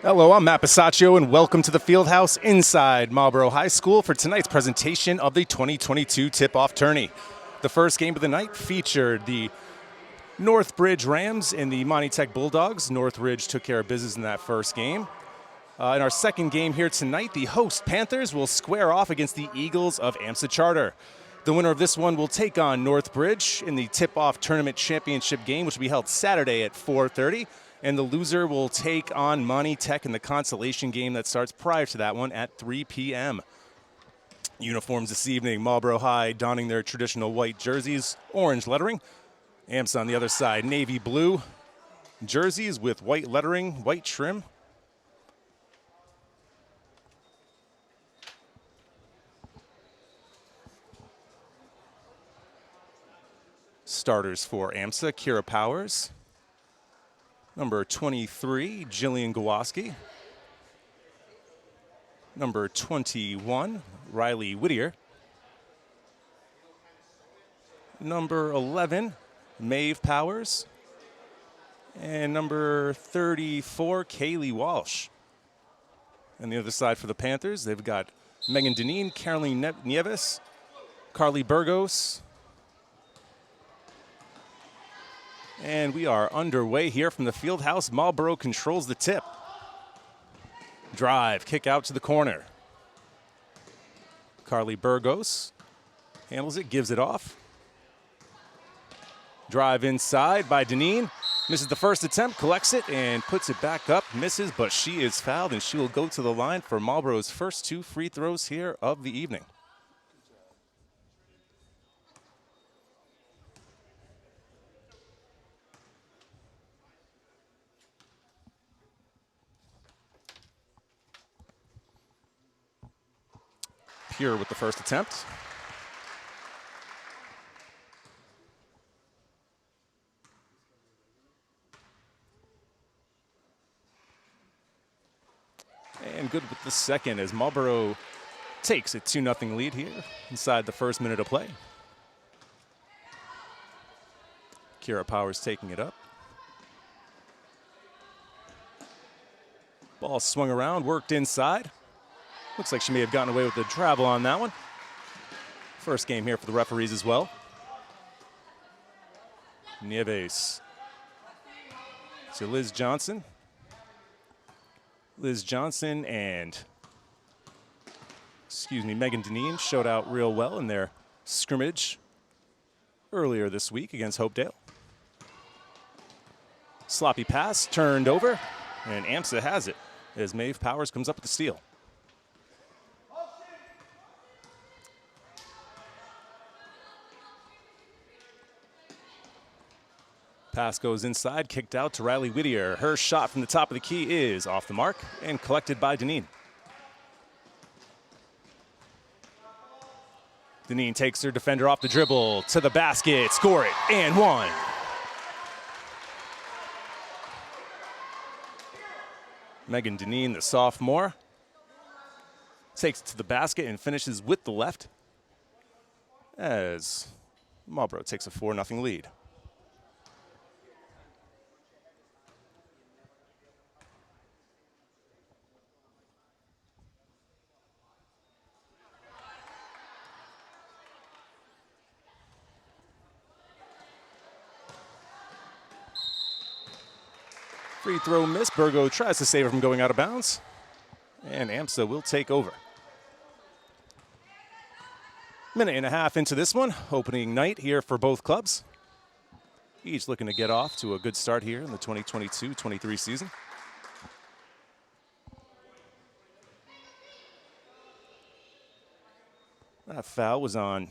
Hello, I'm Matt Bisaccio, and welcome to the Fieldhouse inside Marlborough High School for tonight's presentation of the 2022 Tip Off Tourney. The first game of the night featured the Northbridge Rams and the Monty Tech Bulldogs. Northbridge took care of business in that first game. In our second game here tonight, the host Panthers will square off against the Eagles of AMSA Charter. The winner of this one will take on Northbridge in the Tip Off Tournament Championship game, which will be held Saturday at 4:30. And the loser will take on Monty Tech in the consolation game that starts prior to that one at 3 p.m. Uniforms this evening, Marlborough High donning their traditional white jerseys, orange lettering. AMSA on the other side, navy blue jerseys with white lettering, white trim. Starters for AMSA, Kira Powers. Number 23, Jillian Gawoski. Number 21, Riley Whittier. Number 11, Maeve Powers. And number 34, Kaylee Walsh. On the other side for the Panthers, they've got Megan Deneen, Caroline Nieves, Carly Burgos. And we are underway here from the Fieldhouse. Marlborough controls the tip. Drive, kick out to the corner. Carly Burgos handles it, gives it off. Drive inside by Deneen. Misses the first attempt, collects it, and puts it back up. Misses, but she is fouled, and she will go to the line for Marlborough's first two free throws here of the evening. Pure with the first attempt. And good with the second as Marlborough takes a 2-0 lead here inside the first minute of play. Kira Powers taking it up. Ball swung around, worked inside. Looks like she may have gotten away with the travel on that one. First game here for the referees as well. Nieves to Liz Johnson. Liz Johnson and, Megan Deneen showed out real well in their scrimmage earlier this week against Hopedale. Sloppy pass turned over, and AMSA has it as Maeve Powers comes up with the steal. Pass goes inside, kicked out to Riley Whittier. Her shot from the top of the key is off the mark and collected by Deneen. Deneen takes her defender off the dribble to the basket, score it, and one. Megan Deneen, the sophomore, takes it to the basket and finishes with the left as Marlborough takes a 4-0 lead. Free throw miss. Burgo tries to save it from going out of bounds. And AMSA will take over. Minute and a half into this one. Opening night here for both clubs. Each looking to get off to a good start here in the 2022-23 season. That foul was on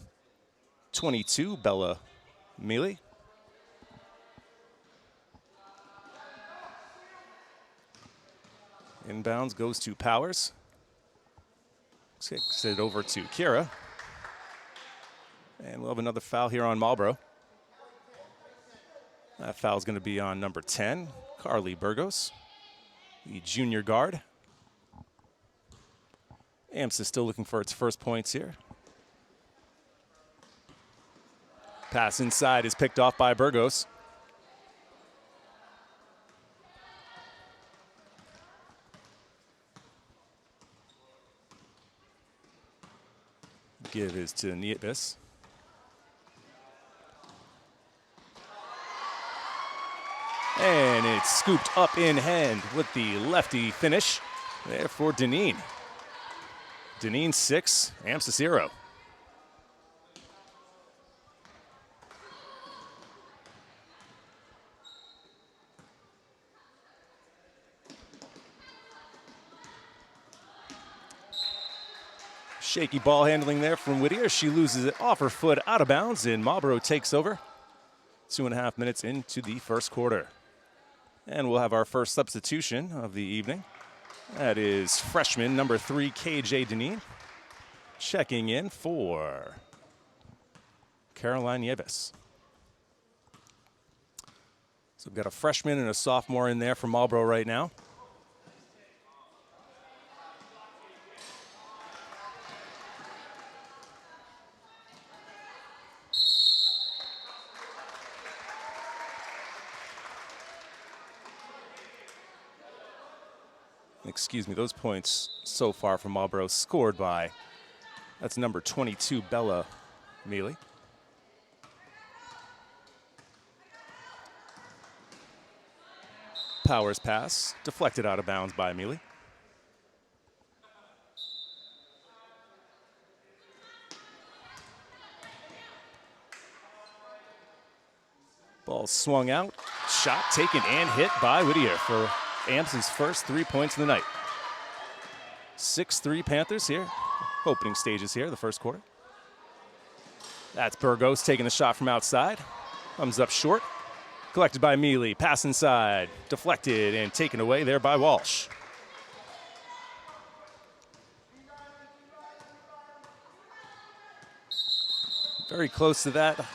22, Bella Mealy. Inbounds goes to Powers. Kicks it over to Kira. And we'll have another foul here on Marlborough. That foul is going to be on number 10, Carly Burgos, the junior guard. AMSA is still looking for its first points here. Pass inside is picked off by Burgos. give is to Nieves. And it's scooped up in hand with the lefty finish there for Deneen. Deneen 6, AMSA 0. Shaky ball handling there from Whittier. She loses it off her foot out of bounds, and Marlborough takes over. 2.5 minutes into the first quarter. And we'll have our first substitution of the evening. That is freshman number 3, KJ Deneen, checking in for Caroline Nieves. So we've got a freshman and a sophomore in there for Marlborough right now. Excuse me, those points so far from Marlborough scored by, that's number 22, Bella Mealy. Powers pass, deflected out of bounds by Mealy. Ball swung out, shot taken and hit by Whittier for AMSA's first 3 points of the night. 6-3 Panthers here. Opening stages here, the first quarter. That's Burgos taking the shot from outside. Comes up short. Collected by Mealy. Pass inside. Deflected and taken away there by Walsh. Very close to that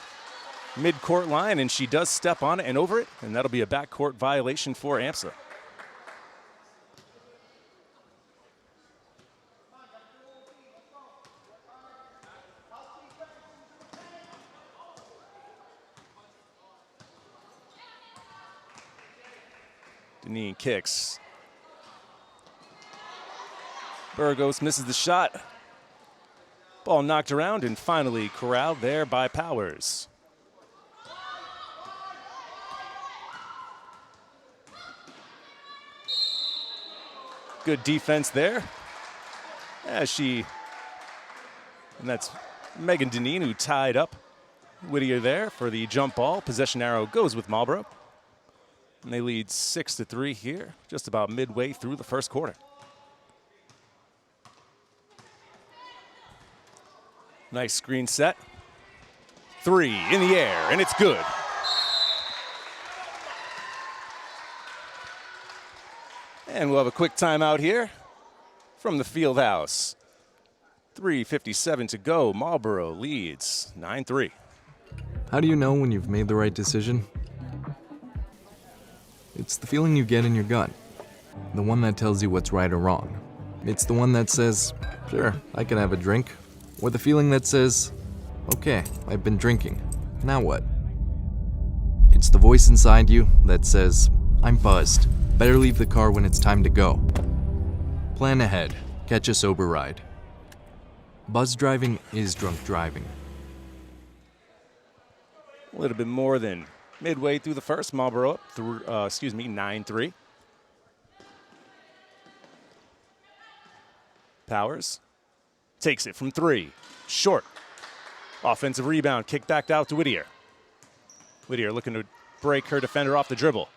mid-court line, and she does step on it and over it, and that'll be a backcourt violation for AMSA. Deneen kicks. Burgos misses the shot. Ball knocked around and finally corralled there by Powers. Good defense there. And that's Megan Deneen who tied up Whittier there for the jump ball. Possession arrow goes with Marlborough. And they lead 6-3 here, just about midway through the first quarter. Nice screen set. 3 in the air, and it's good. And we'll have a quick timeout here from the field house. 3:57 to go. Marlborough leads 9-3. How do you know when you've made the right decision? It's the feeling you get in your gut. The one that tells you what's right or wrong. It's the one that says, sure, I can have a drink. Or the feeling that says, okay, I've been drinking. Now what? It's the voice inside you that says, I'm buzzed. Better leave the car when it's time to go. Plan ahead. Catch a sober ride. Buzz driving is drunk driving. A little bit more than midway through the first. Marlborough up through, 9-3. Powers takes it from 3. Short. Offensive rebound. Kick back out to Whittier. Whittier looking to break her defender off the dribble.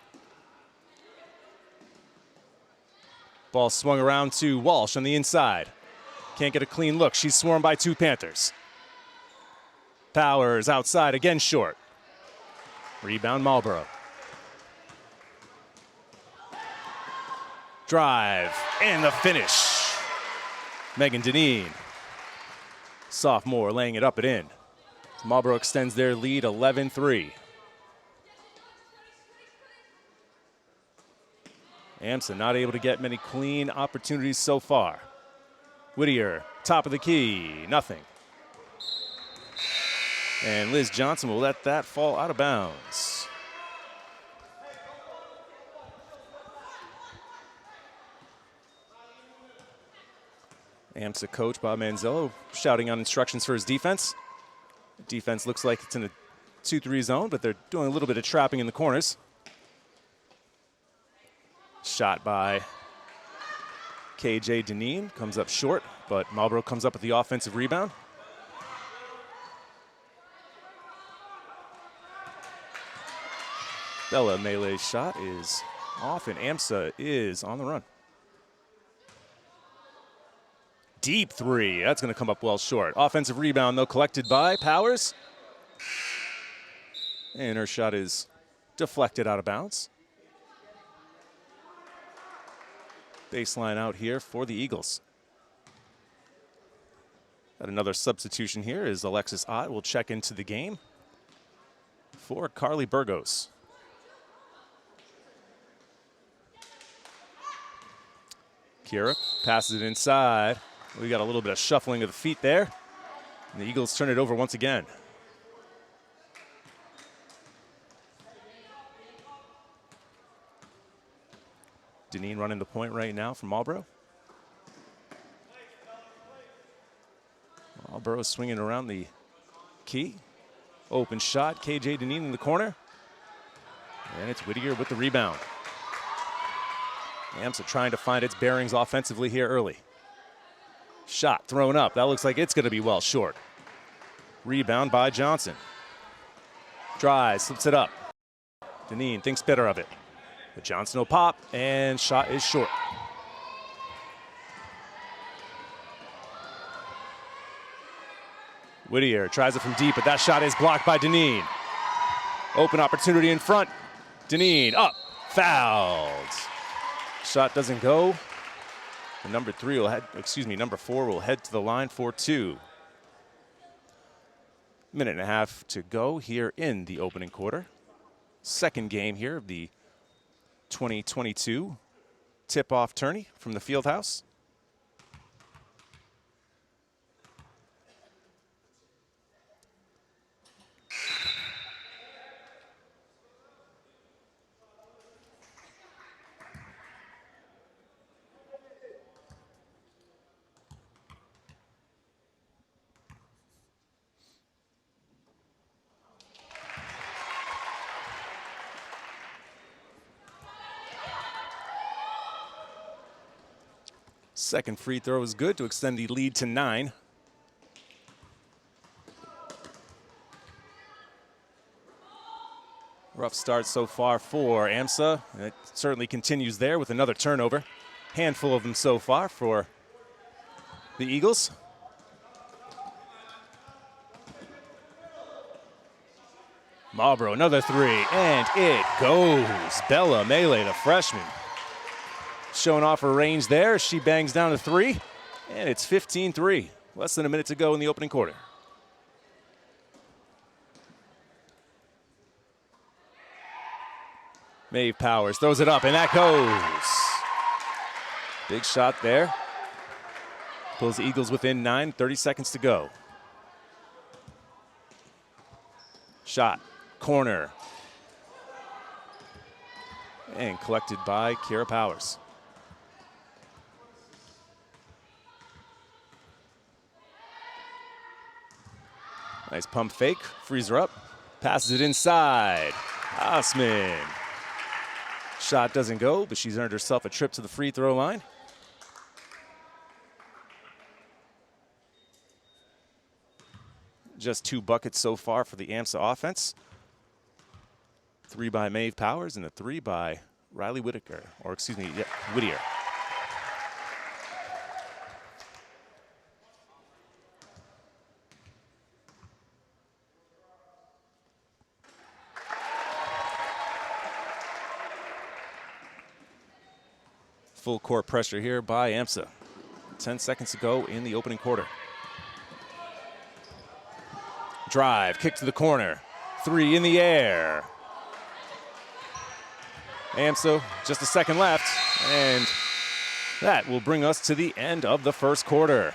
Ball swung around to Walsh on the inside. Can't get a clean look. She's swarmed by 2 Panthers. Powers outside, again short. Rebound Marlborough. Drive, and the finish. Megan Deneen. Sophomore laying it up and in. Marlborough extends their lead 11-3. AMSA not able to get many clean opportunities so far. Whittier, top of the key, nothing. And Liz Johnson will let that fall out of bounds. AMSA coach Bob Manzello shouting on instructions for his defense. Defense looks like it's in a 2-3 zone, but they're doing a little bit of trapping in the corners. Shot by KJ Deneen, comes up short, but Marlborough comes up with the offensive rebound. Bella Mele's shot is off, and AMSA is on the run. Deep three, that's gonna come up well short. Offensive rebound though, collected by Powers. And her shot is deflected out of bounds. Baseline out here for the Eagles. Got another substitution here as Alexis Ott will check into the game for Carly Burgos. Kira passes it inside. We got a little bit of shuffling of the feet there. And the Eagles turn it over once again. Deneen running the point right now from Marlborough. Marlborough swinging around the key. Open shot, KJ Deneen in the corner. And it's Whittier with the rebound. AMSA trying to find its bearings offensively here early. Shot thrown up. That looks like it's going to be well short. Rebound by Johnson. Drives, slips it up. Deneen thinks better of it. But Johnson will pop, and shot is short. Whittier tries it from deep, but that shot is blocked by Deneen. Open opportunity in front. Deneen up, fouled. Shot doesn't go. And number 4 will head to the line for 2. Minute and a half to go here in the opening quarter. Second game here of the 2022 Tip Off Tourney from the Fieldhouse. Second free throw is good to extend the lead to 9. Rough start so far for AMSA. And it certainly continues there with another turnover. Handful of them so far for the Eagles. Marlborough, another 3, and it goes. Bella Mele, the freshman, showing off her range there. She bangs down to 3, and it's 15-3. Less than a minute to go in the opening quarter. Maeve Powers throws it up, and that goes. Big shot there. Pulls the Eagles within 9, 30 seconds to go. Shot, corner. And collected by Kira Powers. Nice pump fake, frees her up, passes it inside. Osman. Shot doesn't go, but she's earned herself a trip to the free throw line. Just 2 buckets so far for the AMSA offense. 3 by Maeve Powers and a 3 by Riley Whittier. Full court pressure here by AMSA. 10 seconds to go in the opening quarter. Drive, kick to the corner. 3 in the air. AMSA, just a second left, and that will bring us to the end of the first quarter.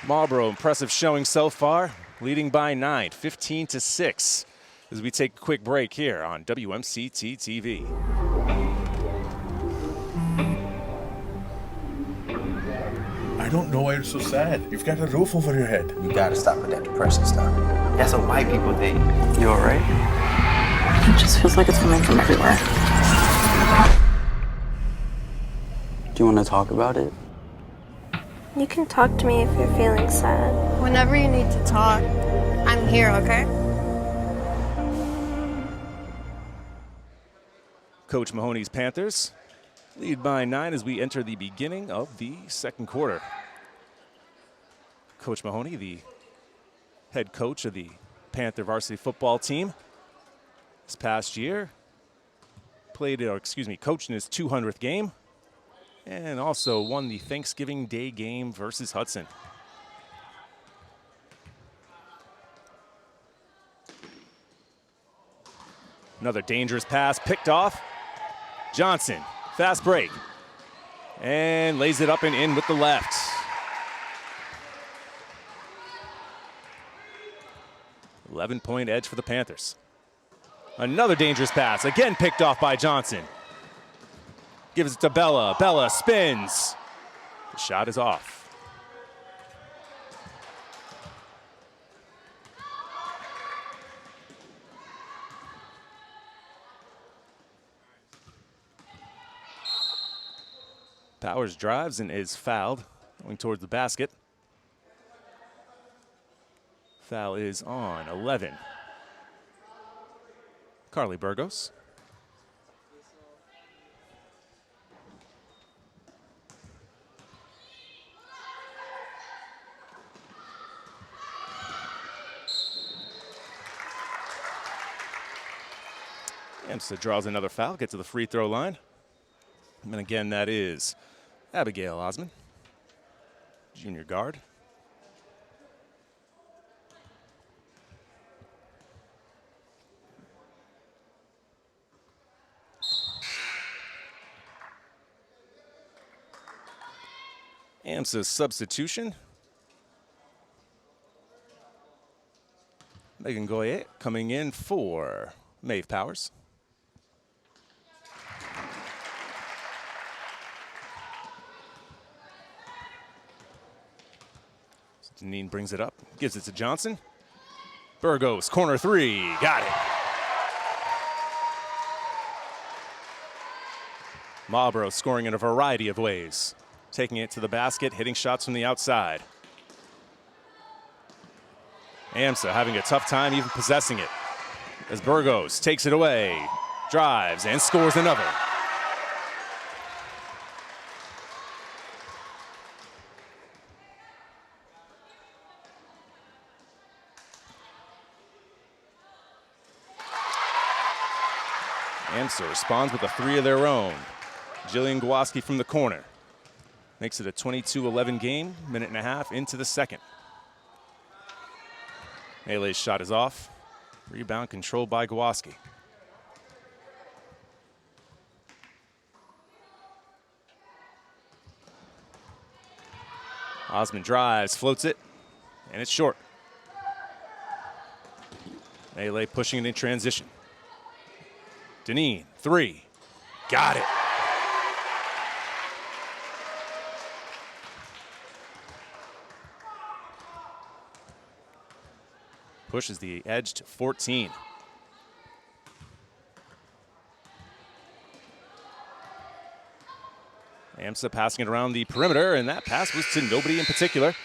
Marlborough, impressive showing so far, leading by 9, 15-6, as we take a quick break here on WMCT-TV. Our don't know why you're so sad. You've got a roof over your head. You gotta stop with that depression stuff. That's what white people think. You alright? It just feels like it's coming from everywhere. Do you want to talk about it? You can talk to me if you're feeling sad. Whenever you need to talk, I'm here, okay? Coach Mahoney's Panthers lead by 9 as we enter the beginning of the second quarter. Coach Mahoney, the head coach of the Panther varsity football team, this past year coached in his 200th game and also won the Thanksgiving Day game versus Hudson. Another dangerous pass picked off. Johnson, fast break, and lays it up and in with the left. .11 edge for the Panthers. Another dangerous pass, again picked off by Johnson. Gives it to Bella. Bella spins. The shot is off. Powers drives and is fouled, going towards the basket. Foul is on 11. Carly Burgos. AMSA draws another foul, gets to the free throw line. And again, that is Abigail Osman, junior guard. AMSA's substitution. Megan Goyet coming in for Maeve Powers. Deneen brings it up, gives it to Johnson. Burgos, corner three, got it. Marlborough scoring in a variety of ways. Taking it to the basket, hitting shots from the outside. AMSA having a tough time even possessing it, as Burgos takes it away, drives, and scores another. AMSA responds with a three of their own. Jillian Gwaski from the corner. Makes it a 22-11 game, minute and a half into the second. Melee's shot is off. Rebound controlled by Gwaski. Osman drives, floats it, and it's short. Melee pushing it in transition. Deneen, three, got it. Pushes the edge to 14. AMSA passing it around the perimeter, and that pass was to nobody in particular,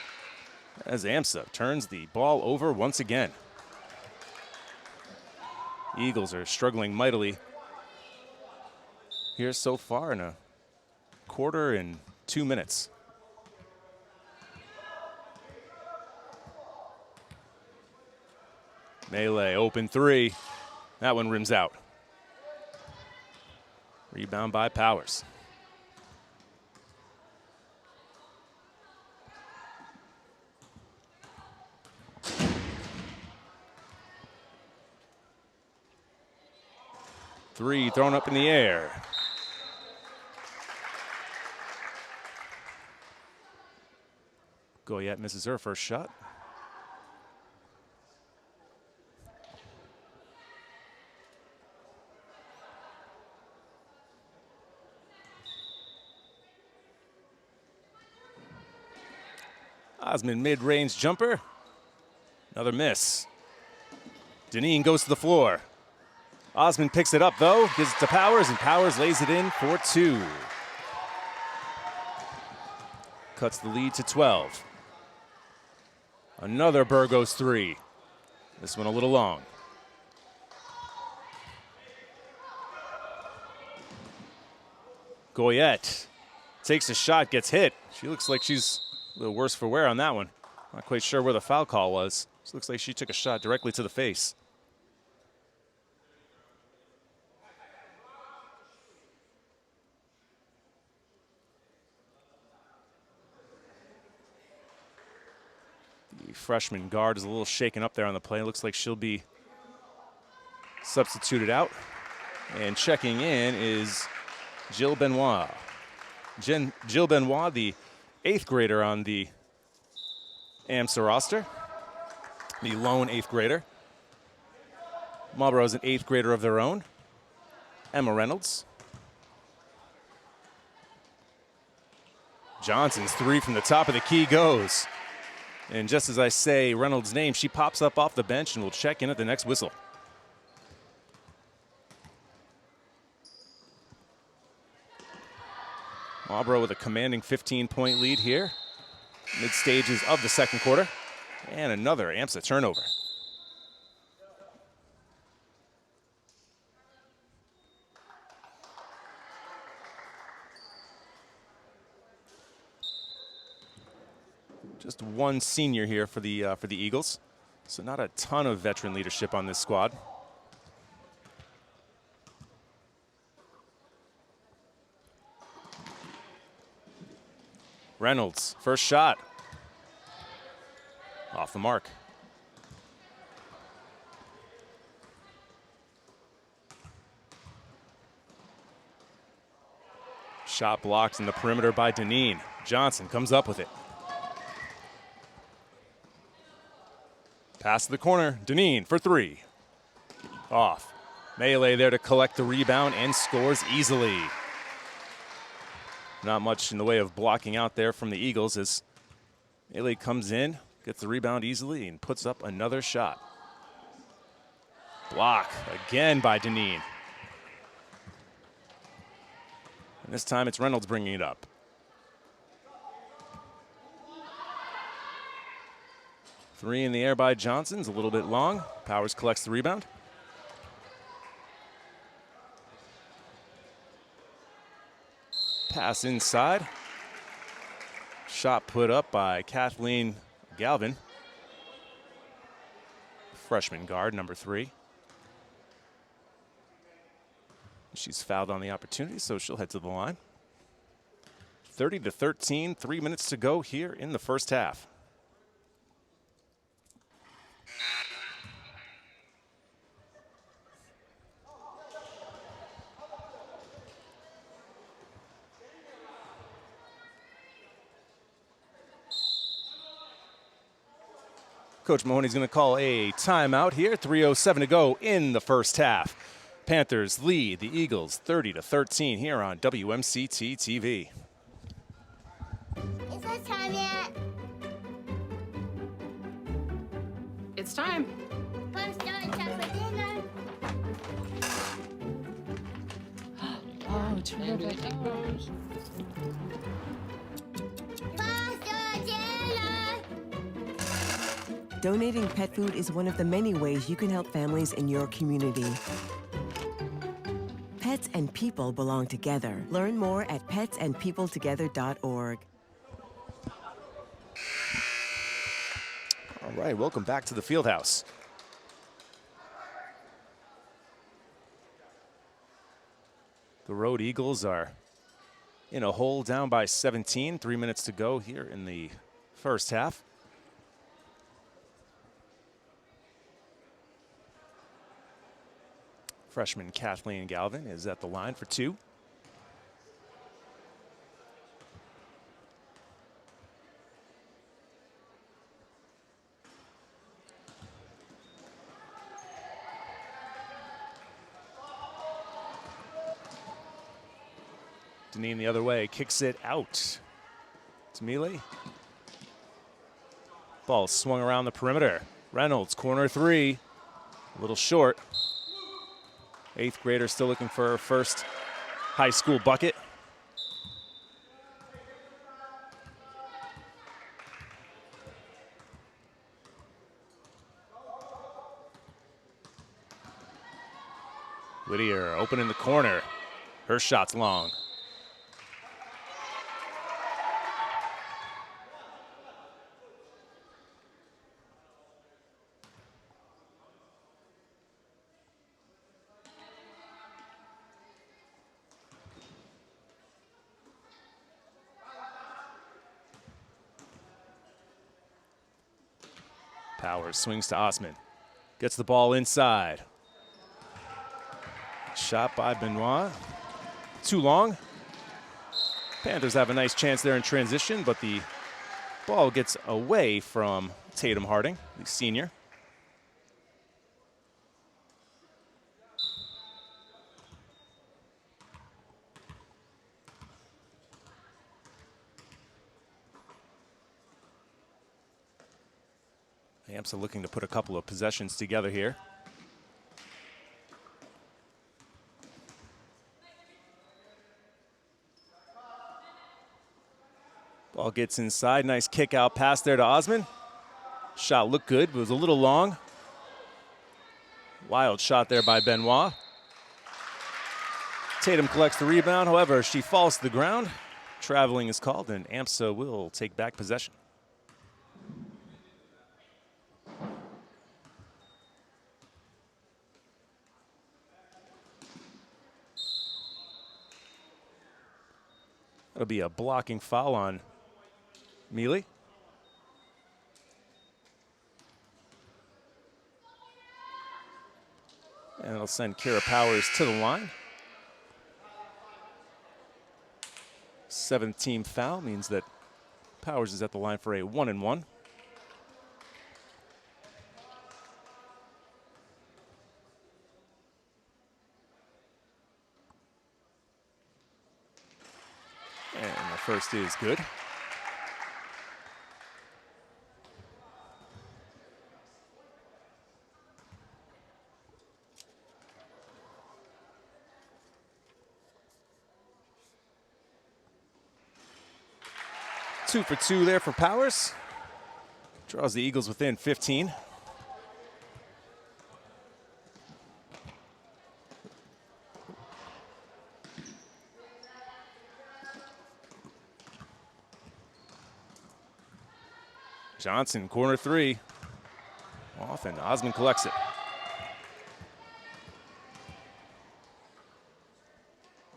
as AMSA turns the ball over once again. Eagles are struggling mightily here so far in a quarter and 2 minutes. Melee, open three. That one rims out. Rebound by Powers. Three thrown up in the air. Goyette misses her first shot. Osmond mid-range jumper. Another miss. Deneen goes to the floor. Osmond picks it up though, gives it to Powers, and Powers lays it in for 2. Cuts the lead to 12. Another Burgos 3. This one a little long. Goyette takes a shot, gets hit. She looks like she's a little worse for wear on that one. Not quite sure where the foul call was. This looks like she took a shot directly to the face. The freshman guard is a little shaken up there on the play. Looks like she'll be substituted out. And checking in is Jill Benoit. Jill Benoit, the 8th grader on the AMSA roster, the lone 8th grader. Marlborough is an 8th grader of their own. Emma Reynolds. Johnson's 3 from the top of the key goes. And just as I say Reynolds' name, she pops up off the bench and will check in at the next whistle. Marlborough with a commanding 15-point lead here. Mid-stages of the second quarter. And another AMSA turnover. Just one senior here for the Eagles, so not a ton of veteran leadership on this squad. Reynolds, first shot. Off the mark. Shot blocked in the perimeter by Deneen. Johnson comes up with it. Pass to the corner, Deneen for 3. Off. Melee there to collect the rebound and scores easily. Not much in the way of blocking out there from the Eagles as Melee comes in, gets the rebound easily, and puts up another shot. Block again by Deneen. And this time it's Reynolds bringing it up. Three in the air by Johnson's a little bit long. Powers collects the rebound. Pass inside. Shot put up by Kathleen Galvin. Freshman guard, number 3. She's fouled on the opportunity, so she'll head to the line. 30-13, 3 minutes to go here in the first half. Coach Mahoney's going to call a timeout here. 3:07 to go in the first half. Panthers lead the Eagles 30-13 here on WMCT-TV. Is it time yet? It's time. Come start time for dinner. Oh, terrific. Donating pet food is one of the many ways you can help families in your community. Pets and people belong together. Learn more at petsandpeopletogether.org. All right, welcome back to the Fieldhouse. The Road Eagles are in a hole, down by 17. 3 minutes to go here in the first half. Freshman Kathleen Galvin is at the line for 2. Deneen the other way, kicks it out to Mealy. Ball swung around the perimeter. Reynolds, corner three. A little short. 8th grader still looking for her first high school bucket. Whittier open in the corner. Her shot's long. Powers swings to Osman. Gets the ball inside. Shot by Benoit. Too long. Panthers have a nice chance there in transition, but the ball gets away from Tatum Harding, the senior. AMSA looking to put a couple of possessions together here. Ball gets inside. Nice kick out pass there to Osman. Shot looked good, but was a little long. Wild shot there by Benoit. Tatum collects the rebound. However, she falls to the ground. Traveling is called, and AMSA will take back possession. That'll be a blocking foul on Mealy. And it'll send Kira Powers to the line. 7th team foul means that Powers is at the line for a 1-and-1. And the first is good. Two for two there for Powers. Draws the Eagles within 15. Johnson, corner three. Off, and Osman collects it.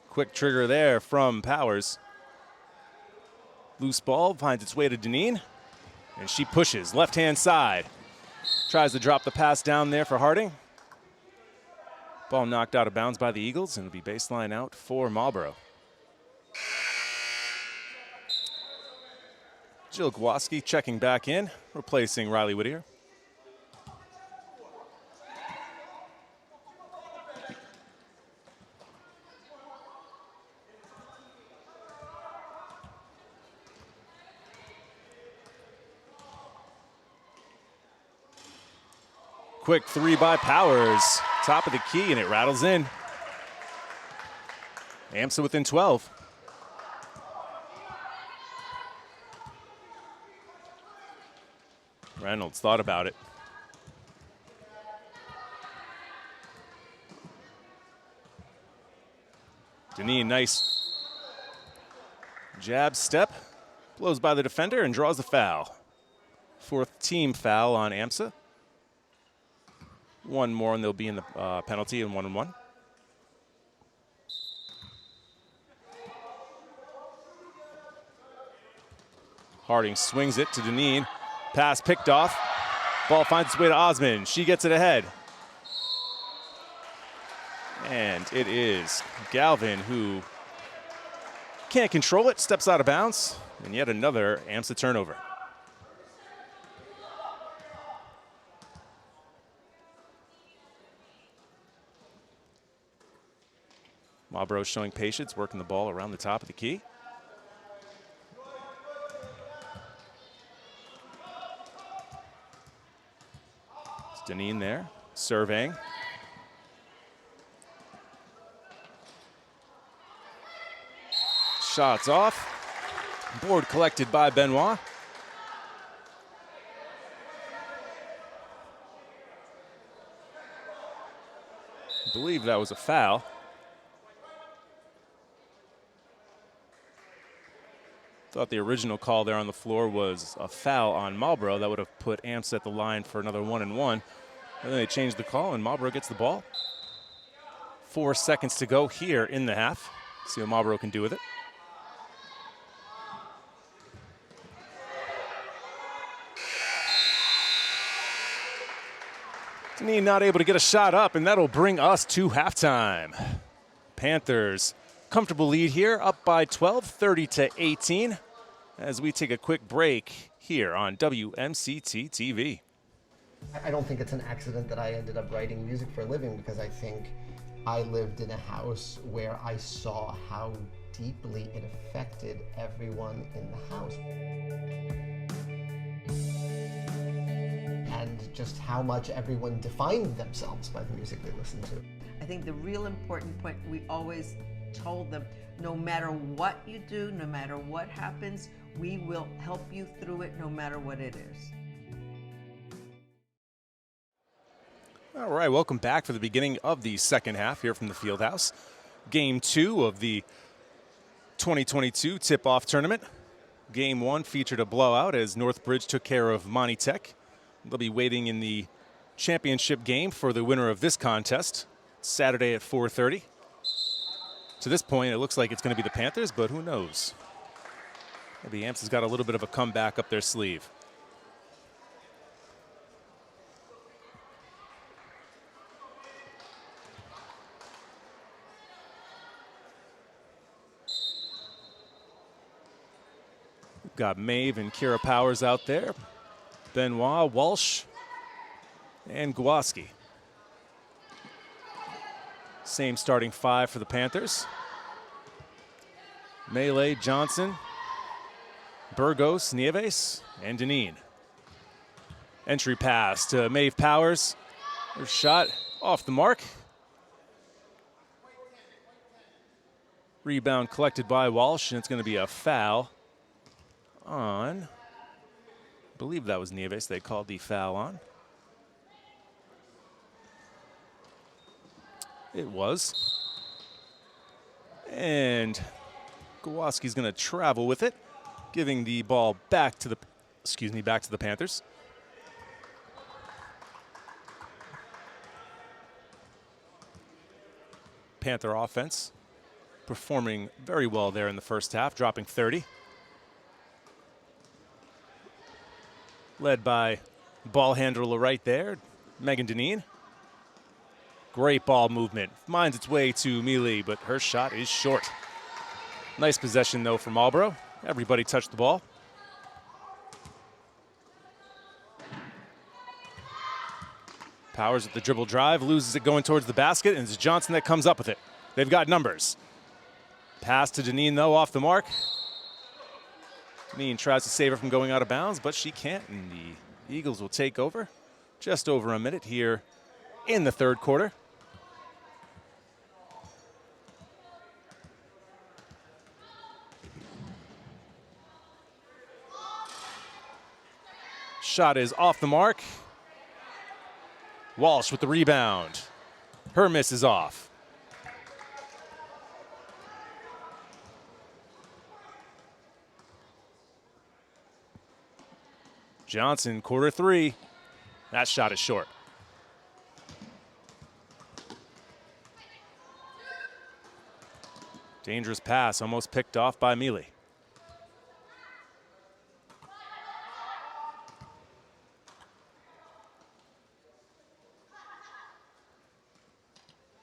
Quick trigger there from Powers. Loose ball finds its way to Deneen, and she pushes left-hand side. Tries to drop the pass down there for Harding. Ball knocked out of bounds by the Eagles, and it'll be baseline out for Marlborough. Jill Gwoski checking back in, replacing Riley Whittier. Quick three by Powers, top of the key, and it rattles in. AMSA within 12. Reynolds thought about it. Deneen, nice jab step, blows by the defender and draws the foul. 4th team foul on AMSA. One more and they'll be in the penalty and 1-and-1. Harding swings it to Deneen. Pass picked off. Ball finds its way to Osman. She gets it ahead. And it is Galvin who can't control it, steps out of bounds, and yet another AMSA turnover. Marlborough showing patience, working the ball around the top of the key. Deneen there, surveying. Shots off. Board collected by Benoit. I believe that was a foul. Thought the original call there on the floor was a foul on Marlborough. That would have put AMSA at the line for another 1-and-1. And then they changed the call, and Marlborough gets the ball. 4 seconds to go here in the half. See what Marlborough can do with it. Deneen not able to get a shot up, and that'll bring us to halftime. Panthers, comfortable lead here, up by 12, 30-18, as we take a quick break here on WMCT-TV. I don't think it's an accident that I ended up writing music for a living, because I think I lived in a house where I saw how deeply it affected everyone in the house. And just how much everyone defined themselves by the music they listened to. I think the real important point, we always told them, no matter what you do, no matter what happens, we will help you through it no matter what it is. All right, welcome back for the beginning of the second half here from the Fieldhouse. Game 2 of the 2022 Tip Off Tournament. Game 1 featured a blowout as Northbridge took care of Monty Tech. They'll be waiting in the championship game for the winner of this contest, Saturday at 4:30. To this point, it looks like it's going to be the Panthers, but who knows? Maybe AMSA's got a little bit of a comeback up their sleeve. We've got Maeve and Kira Powers out there. Benoit, Walsh, and Gwaski. Same starting 5 for the Panthers. Melee, Johnson, Burgos, Nieves, and Deneen. Entry pass to Maeve Powers. Her shot off the mark. Rebound collected by Walsh, and it's going to be a foul on, I believe that was Nieves they called the foul on. It was. And Gwaski's going to travel with it, giving the ball back to the Panthers. Panther offense performing very well there in the first half, dropping 30. Led by ball handler right there, Megan Deneen. Great ball movement. Finds its way to Mealy, but her shot is short. Nice possession, though, for Marlborough. Everybody touched the ball. Powers with the dribble drive, loses it going towards the basket, and it's Johnson that comes up with it. They've got numbers. Pass to Deneen, though, off the mark. Deneen tries to save her from going out of bounds, but she can't, and the Eagles will take over. Just over a minute here in the third quarter. Shot is off the mark. Walsh with the rebound. Her miss is off. Johnson, quarter 3. That shot is short. Dangerous pass, almost picked off by Mealy.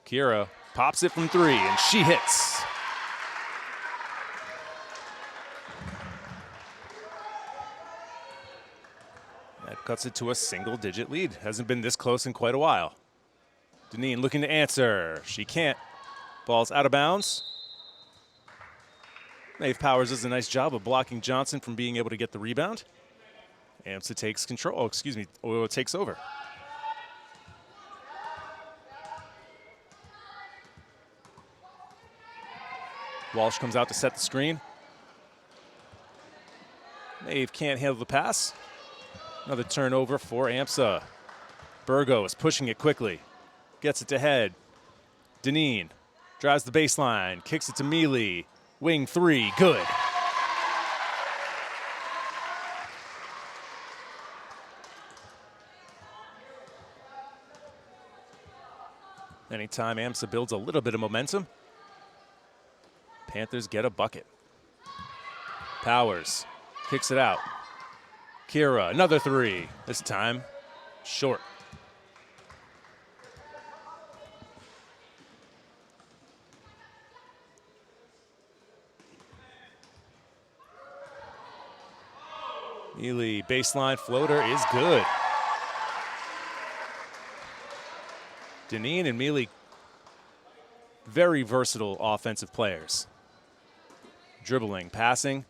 Kira pops it from 3, and she hits. That cuts it to a single-digit lead. Hasn't been this close in quite a while. Deneen looking to answer. She can't. Ball's out of bounds. Maeve Powers does a nice job of blocking Johnson from being able to get the rebound. AMSA takes control. Oh, excuse me. Oyo takes over. Walsh comes out to set the screen. Maeve can't handle the pass. Another turnover for AMSA. Burgos pushing it quickly. Gets it to head. Deneen drives the baseline, kicks it to Mealy. Wing three, good. Anytime AMSA builds a little bit of momentum, Panthers get a bucket. Powers kicks it out. Kira, another three. This time, short. Mealy, baseline floater is good. Deneen and Mealy, very versatile offensive players. Dribbling, passing.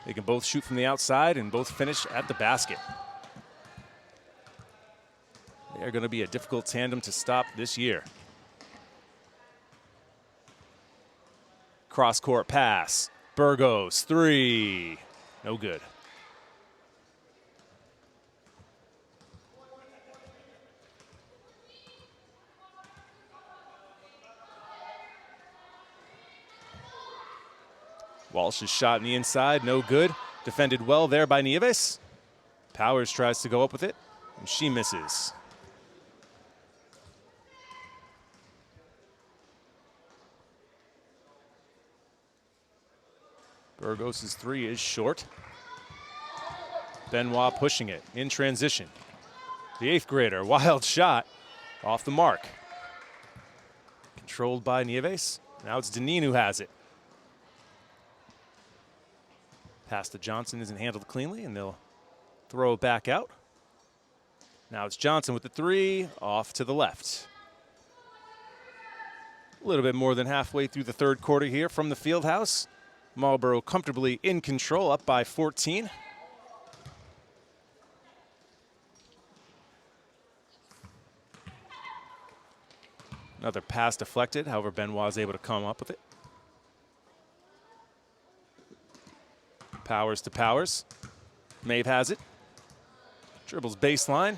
They can both shoot from the outside and both finish at the basket. They are going to be a difficult tandem to stop this year. Cross-court pass. Burgos, three. No good. Walsh's shot in the inside, no good. Defended well there by Nieves. Powers tries to go up with it, and she misses. Burgos' three is short. Benoit pushing it in transition. The eighth grader, wild shot, off the mark. Controlled by Nieves. Now it's Deneen who has it. Pass to Johnson isn't handled cleanly, and they'll throw it back out. Now it's Johnson with the three, off to the left. A little bit more than halfway through the third quarter here from the field house. Marlborough comfortably in control, up by 14. Another pass deflected, however, Benoit is able to come up with it. Powers to Powers. Maeve has it. Dribbles baseline.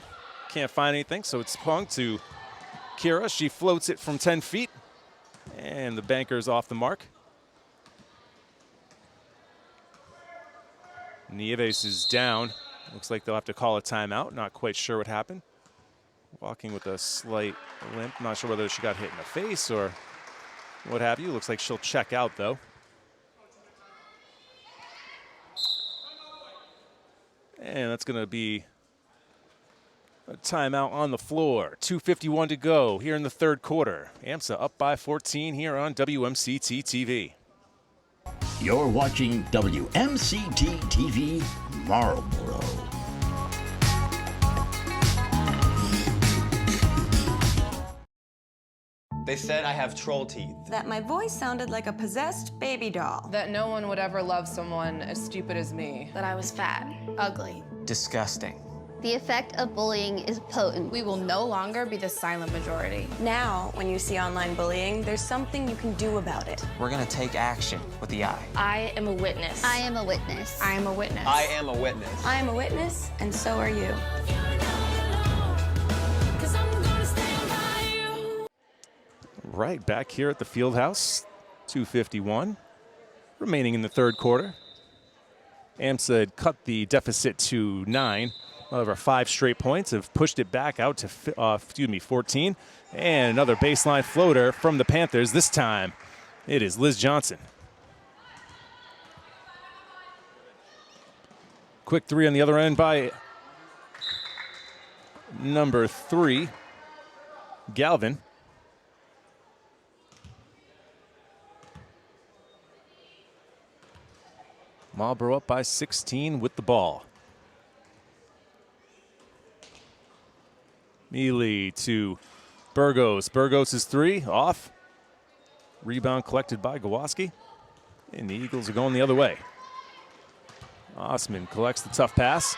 Can't find anything, so it's swung to Kira. She floats it from 10 feet. And the banker's off the mark. Nieves is down. Looks like they'll have to call a timeout. Not quite sure what happened. Walking with a slight limp. Not sure whether she got hit in the face or what have you. Looks like she'll check out, though. And that's going to be a timeout on the floor. 2:51 to go here in the third quarter. AMSA up by 14 here on WMCT-TV. You're watching WMCT-TV Marlborough. They said I have troll teeth. That my voice sounded like a possessed baby doll. That no one would ever love someone as stupid as me. That I was fat, ugly. Disgusting. The effect of bullying is potent. We will no longer be the silent majority. Now, when you see online bullying, there's something you can do about it. We're gonna take action with the I. I am a witness. I am a witness. I am a witness. I am a witness. I am a witness, and so are you. Right, back here at the field house. 2:51 remaining in the third quarter. AMSA had cut the deficit to 9. However, 5 straight points have pushed it back out to 14. And another baseline floater from the Panthers. This time, it is Liz Johnson. Quick three on the other end by number 3, Galvin. Marlborough up by 16 with the ball. Mealy to Burgos. Burgos' three, off. Rebound collected by Gawoski. And the Eagles are going the other way. Osman collects the tough pass.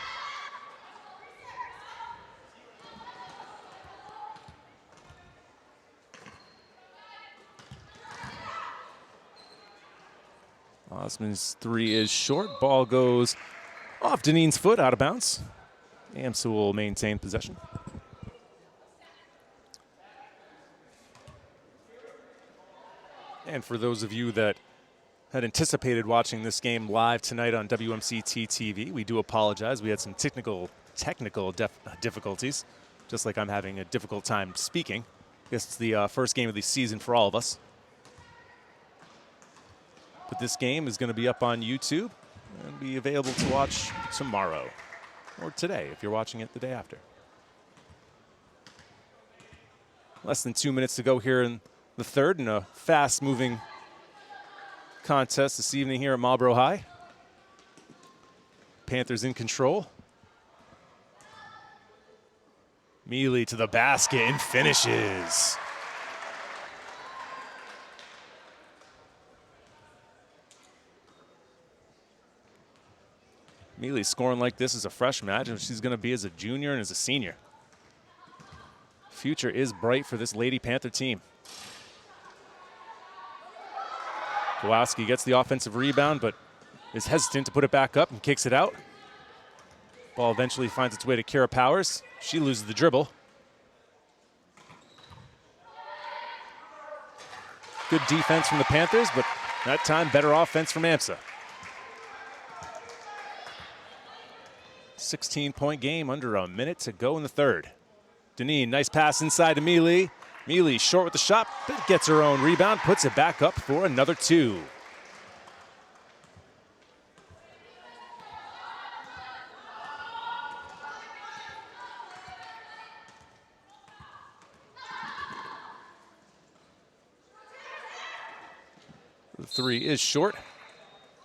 Osman's three is short. Ball goes off Deneen's foot, out of bounds. AMSA will maintain possession. And for those of you that had anticipated watching this game live tonight on WMCT-TV, we do apologize. We had some technical difficulties, just like I'm having a difficult time speaking. I guess it's the first game of the season for all of us. But this game is going to be up on YouTube and be available to watch tomorrow or today if you're watching it the day after. Less than 2 minutes to go here in the third in a fast-moving contest this evening here at Marlborough High. Panthers in control. Mealy to the basket and finishes. Mealy scoring like this as a freshman. Imagine what she's going to be as a junior and as a senior. Future is bright for this Lady Panther team. Kowalski gets the offensive rebound, but is hesitant to put it back up and kicks it out. Ball eventually finds its way to Kara Powers. She loses the dribble. Good defense from the Panthers, but that time better offense from AMSA. 16-point game, under a minute to go in the third. Deneen, nice pass inside to Mealy. Mealy short with the shot, but gets her own rebound, puts it back up for another two. The three is short.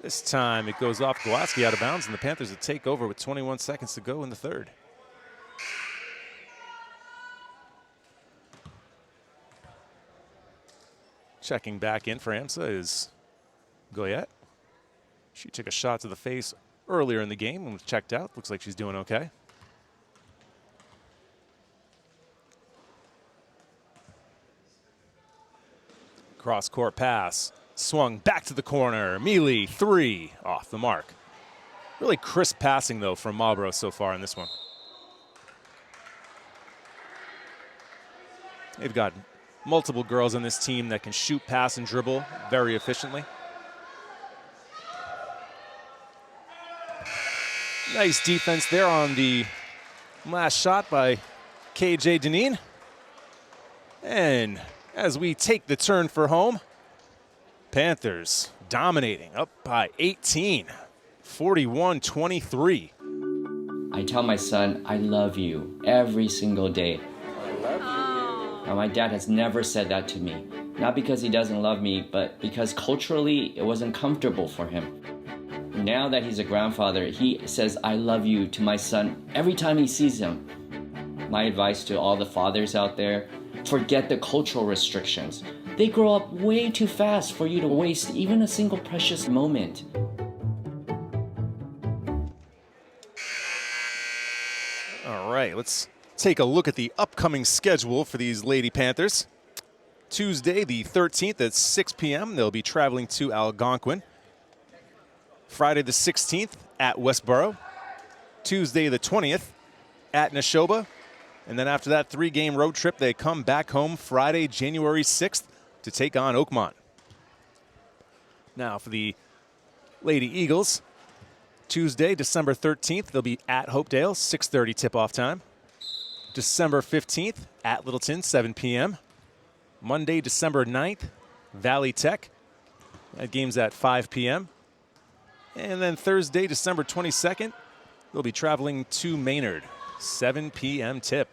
This time it goes off Golaski out of bounds, and the Panthers will take over with 21 seconds to go in the third. Checking back in for AMSA is Goyette. She took a shot to the face earlier in the game and was checked out. Looks like she's doing okay. Cross-court pass. Swung back to the corner. Mealy, three, off the mark. Really crisp passing, though, from Marlborough so far in this one. They've got multiple girls on this team that can shoot, pass, and dribble very efficiently. Nice defense there on the last shot by KJ Deneen. And as we take the turn for home, Panthers dominating, up by 18, 41-23. I tell my son, I love you every single day. Now, my dad has never said that to me. Not because he doesn't love me, but because culturally it wasn't comfortable for him. Now that he's a grandfather, he says, I love you to my son every time he sees him. My advice to all the fathers out there, forget the cultural restrictions. They grow up way too fast for you to waste even a single precious moment. All right, let's take a look at the upcoming schedule for these Lady Panthers. Tuesday, the 13th at 6 p.m., they'll be traveling to Algonquin. Friday, the 16th, at Westboro. Tuesday, the 20th, at Neshoba. And then after that three-game road trip, they come back home Friday, January 6th, to take on Oakmont. Now for the Lady Eagles, Tuesday, December 13th, they'll be at Hopedale, 6:30 tip-off time. December 15th, at Littleton, 7 p.m. Monday, December 9th, Valley Tech. That game's at 5 p.m. And then Thursday, December 22nd, they'll be traveling to Maynard, 7 p.m. tip.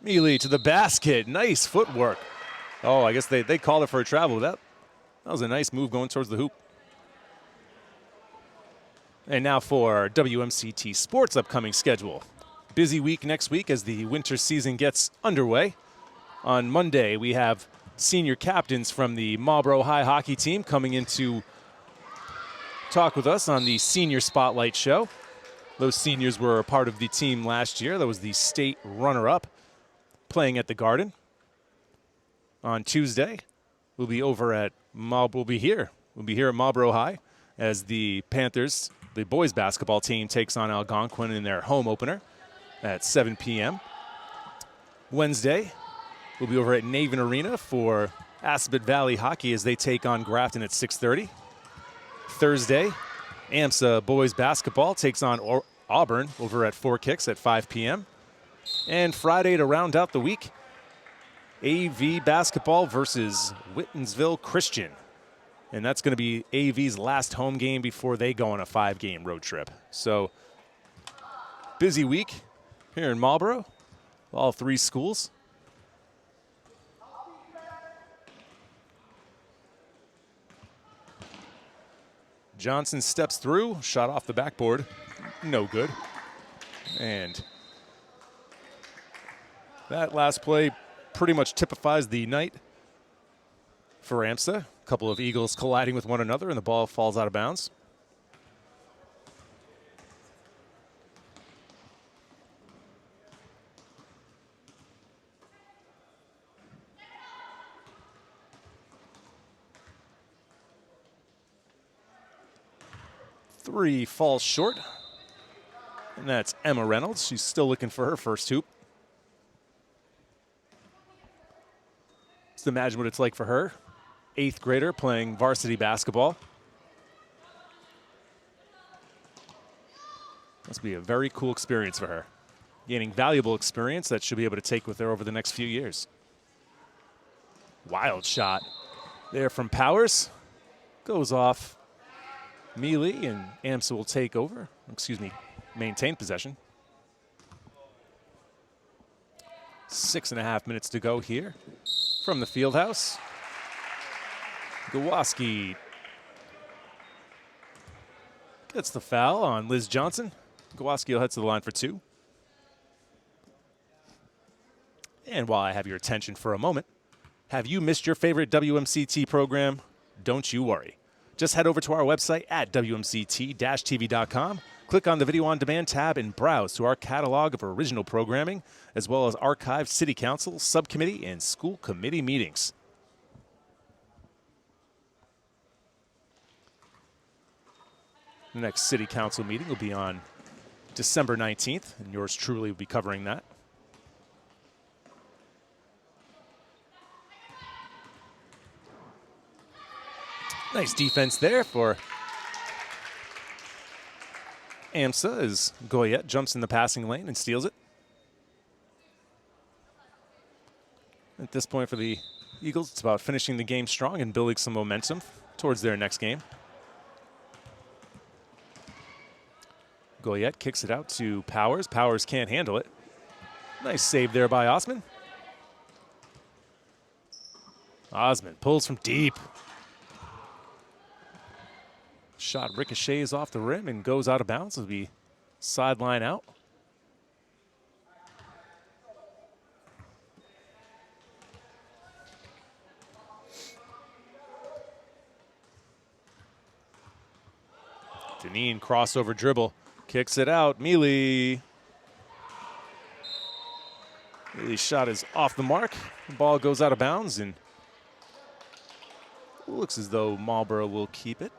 Mealy to the basket. Nice footwork. Oh, I guess they called it for a travel. That was a nice move going towards the hoop. And now for WMCT Sports' upcoming schedule. Busy week next week as the winter season gets underway. On Monday, we have senior captains from the Marlborough High hockey team coming in to talk with us on the Senior Spotlight Show. Those seniors were a part of the team last year. That was the state runner-up playing at the Garden. On Tuesday, we'll be here will be here at Marlborough High as the Panthers, the boys basketball team, takes on Algonquin in their home opener at 7 p.m. Wednesday, we'll be over at Naven Arena for Assabet Valley Hockey as they take on Grafton at 6:30. Thursday, AMSA boys basketball takes on Auburn over at 4 Kicks at 5 p.m. And Friday, to round out the week, AV basketball versus Whitensville Christian. And that's going to be AV's last home game before they go on a 5-game road trip. So, busy week here in Marlborough, all 3 schools. Johnson steps through, shot off the backboard, no good. And that last play pretty much typifies the night for AMSA. A couple of Eagles colliding with one another, and the ball falls out of bounds. Three falls short, and that's Emma Reynolds. She's still looking for her first hoop. Just imagine what it's like for her. 8th grader playing varsity basketball. Must be a very cool experience for her. Gaining valuable experience that she'll be able to take with her over the next few years. Wild shot there from Powers. Goes off Mealy, and AMSA will take over. Maintain possession. 6.5 minutes to go here from the field house. Gawoski gets the foul on Liz Johnson. Gawoski will head to the line for 2. And while I have your attention for a moment, have you missed your favorite WMCT program? Don't you worry. Just head over to our website at WMCT-TV.com. Click on the Video on Demand tab and browse to our catalog of original programming, as well as archived City Council, Subcommittee, and School Committee meetings. The next City Council meeting will be on December 19th, and yours truly will be covering that. Nice defense there for AMSA as Goyette jumps in the passing lane and steals it. At this point for the Eagles, it's about finishing the game strong and building some momentum towards their next game. Goyette kicks it out to Powers. Powers can't handle it. Nice save there by Osman. Osman pulls from deep. Shot ricochets off the rim and goes out of bounds as we sideline out. Deneen crossover dribble, kicks it out. Mealy. Mealy's shot is off the mark. The ball goes out of bounds, and looks as though Marlborough will keep it.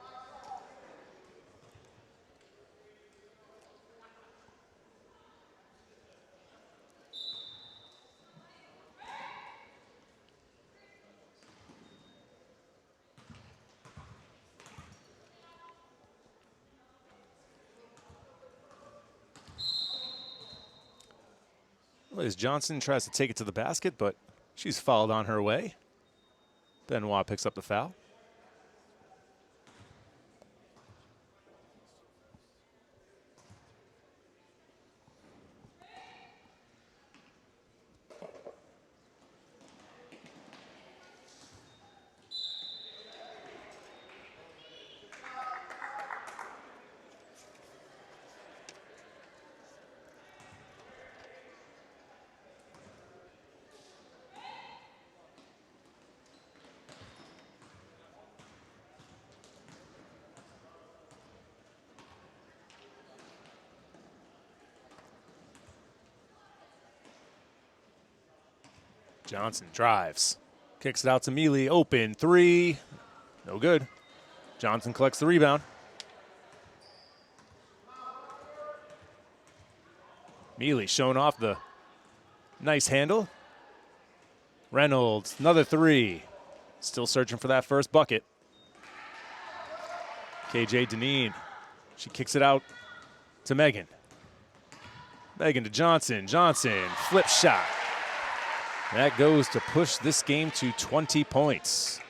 Liz Johnson tries to take it to the basket, but she's fouled on her way. Benoit picks up the foul. Johnson drives, kicks it out to Mealy, open three, no good. Johnson collects the rebound. Mealy showing off the nice handle. Reynolds, another three. Still searching for that first bucket. KJ Deneen, she kicks it out to Megan. Megan to Johnson. Johnson, flip shot. That goes to push this game to 20 points.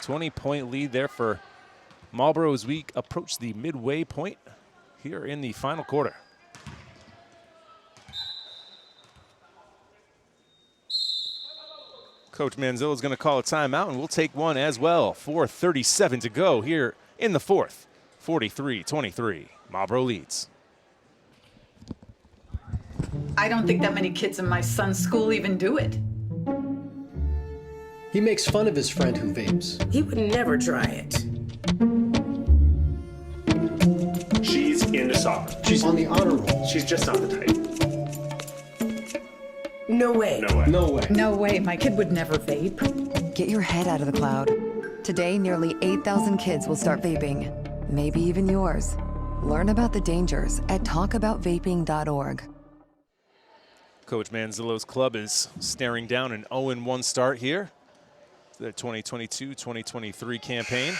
20-point lead there for Marlborough as we approach the midway point here in the final quarter. Coach Manzillo is going to call a timeout, and we'll take one as well. 4:37 to go here in the fourth. 43-23, Marlborough leads. I don't think that many kids in my son's school even do it. He makes fun of his friend who vapes. He would never try it. She's into soccer. She's on the honor roll. She's just not the type. No way. No way. No way. No way, my kid would never vape. Get your head out of the cloud. Today, nearly 8,000 kids will start vaping. Maybe even yours. Learn about the dangers at talkaboutvaping.org. Coach Manzillo's club is staring down an 0-1 start here. The 2022-2023 campaign.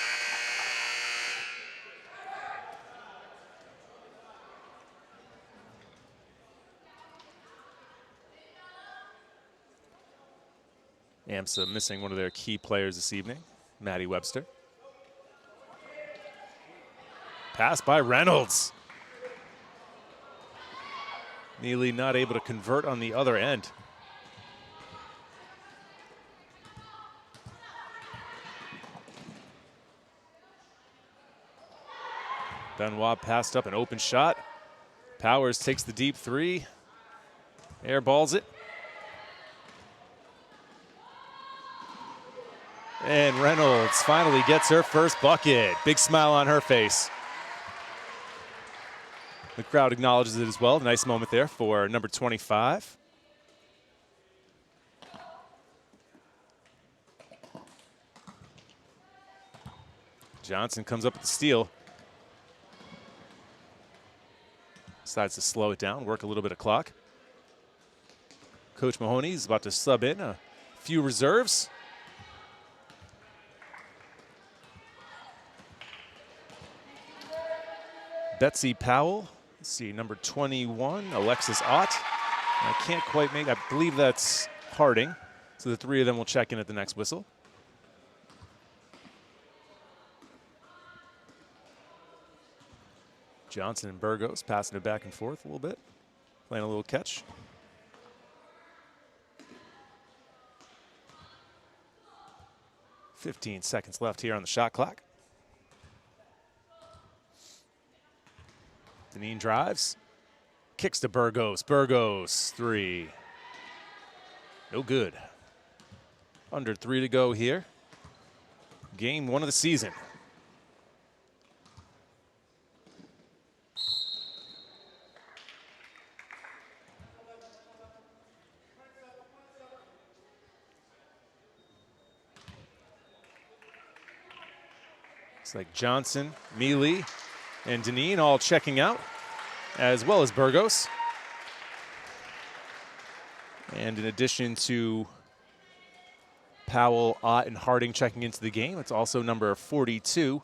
AMSA missing one of their key players this evening, Maddie Webster. Pass by Reynolds. Neely not able to convert on the other end. Benoit passed up an open shot. Powers takes the deep three. Airballs it. And Reynolds finally gets her first bucket. Big smile on her face. The crowd acknowledges it as well. Nice moment there for number 25. Johnson comes up with the steal. Decides to slow it down, work a little bit of clock. Coach Mahoney is about to sub in a few reserves. Betsy Powell, let's see, number 21, Alexis Ott. I can't quite make, I believe that's Harding. So the three of them will check in at the next whistle. Johnson and Burgos passing it back and forth a little bit, playing a little catch. "15 seconds left here on the shot clock. Deneen drives, kicks to Burgos. Burgos, three. No good. Under 3 to go here. Game 1 of the season. Looks like Johnson, Mealy, and Deneen all checking out, as well as Burgos. And in addition to Powell, Ott, and Harding checking into the game, it's also number 42.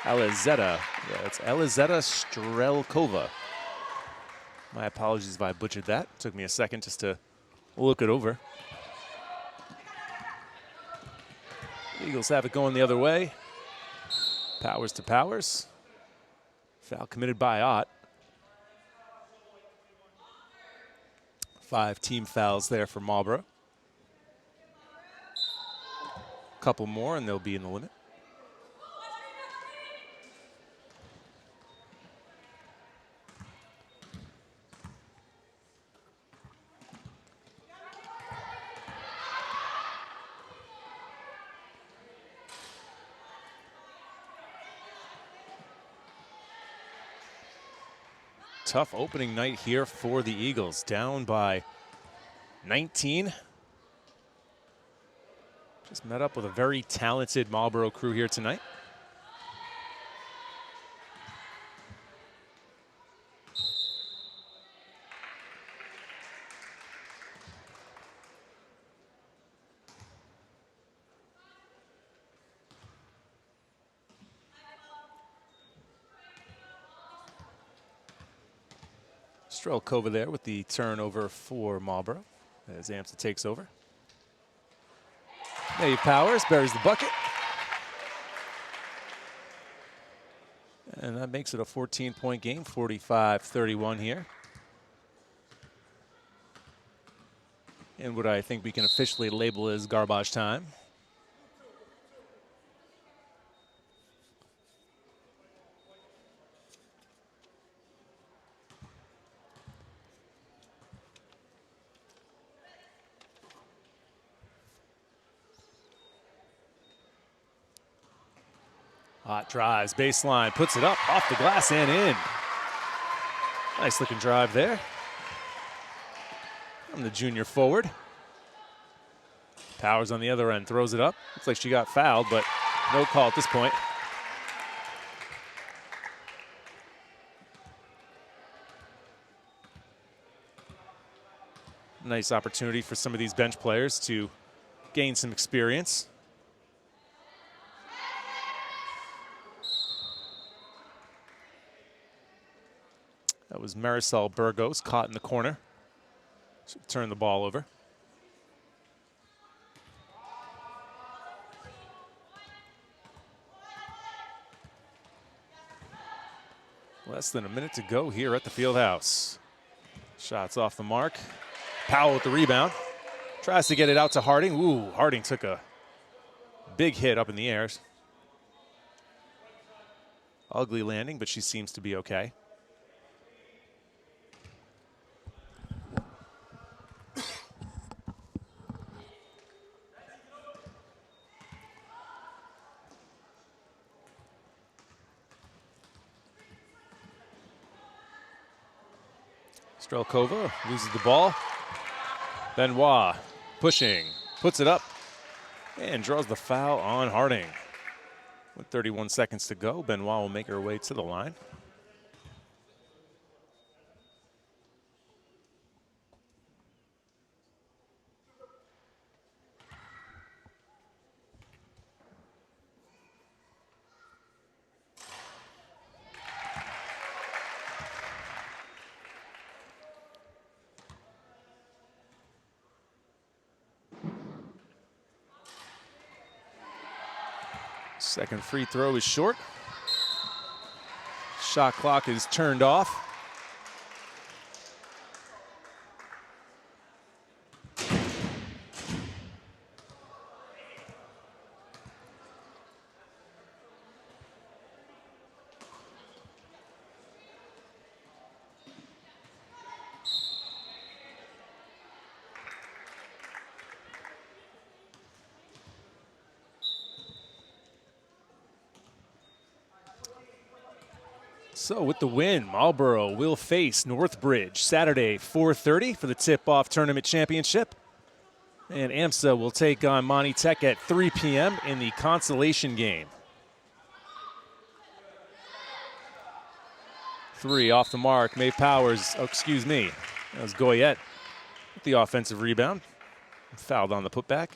Elizetta. Yeah, it's Elizetta Strelkova. My apologies if I butchered that. Took me a second just to look it over. Eagles have it going the other way. Powers to Powers. Foul committed by Ott. 5 team fouls there for Marlborough. Couple more and they'll be in the limit. Tough opening night here for the Eagles, down by 19. Just met up with a very talented Marlborough crew here tonight. Strelkova there with the turnover for Marlborough as AMSA takes over. Dave Powers buries the bucket. And that makes it a 14-point game, 45-31 here. And what I think we can officially label as garbage time. Hot drives, baseline, puts it up, off the glass and in. Nice looking drive there from the junior forward. Powers on the other end, throws it up. Looks like she got fouled, but no call at this point. Nice opportunity for some of these bench players to gain some experience. That was Marisol Burgos caught in the corner. Should turn the ball over. Less than a minute to go here at the Fieldhouse. Shots off the mark. Powell with the rebound. Tries to get it out to Harding. Ooh, Harding took a big hit up in the air. Ugly landing, but she seems to be okay. Strelkova loses the ball. Benoit pushing, puts it up, and draws the foul on Harding. With 31 seconds to go, Benoit will make her way to the line. Second free throw is short. Shot clock is turned off. So with the win, Marlborough will face Northbridge Saturday, 4:30 for the Tip Off Tournament Championship. And AMSA will take on Monty Tech at 3 p.m. in the consolation game. 3 off the mark. May Powers, oh, excuse me, that was Goyette with the offensive rebound. Fouled on the putback.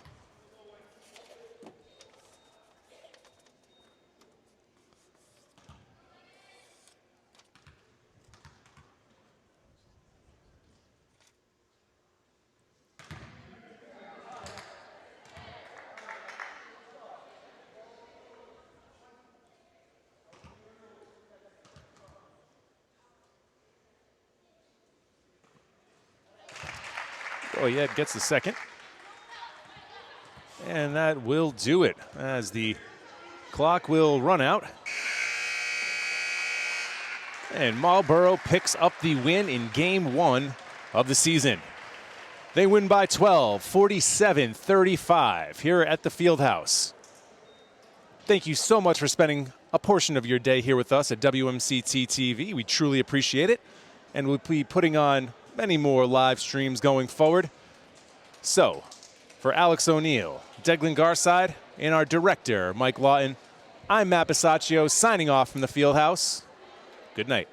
Goyette gets the second. And that will do it as the clock will run out. And Marlborough picks up the win in game 1 of the season. They win by 12, 47-35 here at the Fieldhouse. Thank you so much for spending a portion of your day here with us at WMCT-TV. We truly appreciate it. And we'll be putting on many more live streams going forward. So, For Alex O'Neill, Declan Garside, and our director, Mike Lawton, I'm Matt Bisaccio signing off from the Fieldhouse. Good night.